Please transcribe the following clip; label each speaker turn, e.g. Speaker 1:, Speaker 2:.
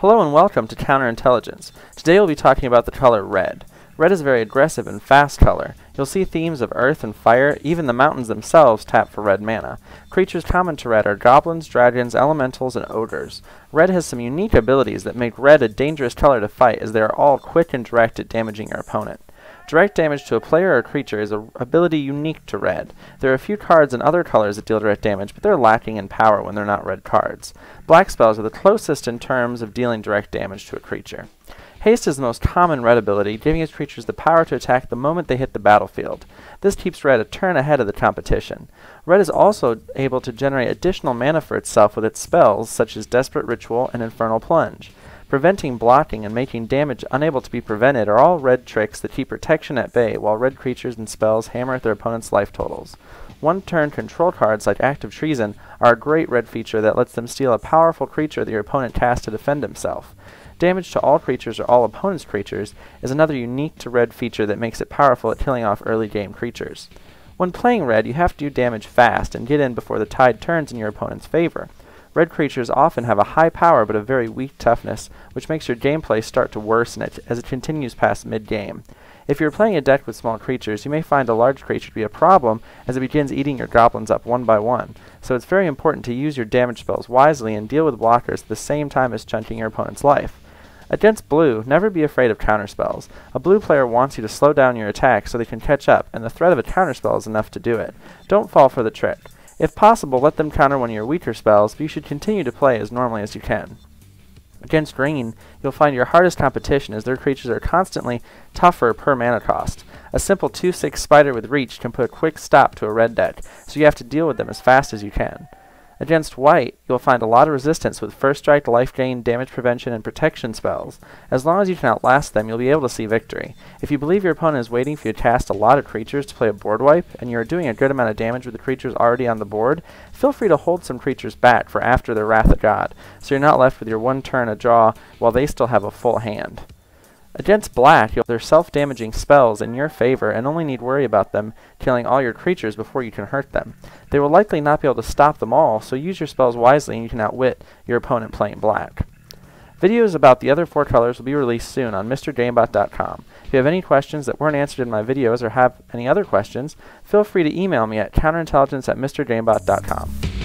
Speaker 1: Hello and welcome to Counterintelligence. Today we'll be talking about the color red. Red is a very aggressive and fast color. You'll see themes of earth and fire, even the mountains themselves tap for red mana. Creatures common to red are goblins, dragons, elementals, and ogres. Red has some unique abilities that make red a dangerous color to fight, as they are all quick and direct at damaging your opponent. Direct damage to a player or creature is an ability unique to red. There are a few cards in other colors that deal direct damage, but they're lacking in power when they're not red cards. Black spells are the closest in terms of dealing direct damage to a creature. Haste is the most common red ability, giving its creatures the power to attack the moment they hit the battlefield. This keeps red a turn ahead of the competition. Red is also able to generate additional mana for itself with its spells, such as Desperate Ritual and Infernal Plunge. Preventing, blocking, and making damage unable to be prevented are all red tricks that keep protection at bay, while red creatures and spells hammer at their opponent's life totals. One-turn control cards like Act of Treason are a great red feature that lets them steal a powerful creature that your opponent casts to defend himself. Damage to all creatures or all opponent's creatures is another unique to red feature that makes it powerful at killing off early game creatures. When playing red, you have to do damage fast and get in before the tide turns in your opponent's favor. Red creatures often have a high power but a very weak toughness, which makes your gameplay start to worsen as it continues past mid-game. If you're playing a deck with small creatures, you may find a large creature to be a problem as it begins eating your goblins up one by one, so it's very important to use your damage spells wisely and deal with blockers at the same time as chunking your opponent's life. Against blue, never be afraid of counterspells. A blue player wants you to slow down your attack so they can catch up, and the threat of a counterspell is enough to do it. Don't fall for the trick. If possible, let them counter one of your weaker spells, but you should continue to play as normally as you can. Against green, you'll find your hardest competition as their creatures are constantly tougher per mana cost. A simple 2/6 spider with reach can put a quick stop to a red deck, so you have to deal with them as fast as you can. Against white, you'll find a lot of resistance with First Strike, Life Gain, Damage Prevention, and Protection spells. As long as you can outlast them, you'll be able to see victory. If you believe your opponent is waiting for you to cast a lot of creatures to play a board wipe, and you are doing a good amount of damage with the creatures already on the board, feel free to hold some creatures back for after their Wrath of God, so you're not left with your one turn a draw while they still have a full hand. Against black, you'll have their self-damaging spells in your favor and only need worry about them killing all your creatures before you can hurt them. They will likely not be able to stop them all, so use your spells wisely and you can outwit your opponent playing black. Videos about the other four colors will be released soon on MrGameBot.com. If you have any questions that weren't answered in my videos or have any other questions, feel free to email me at counterintelligence@MrGameBot.com.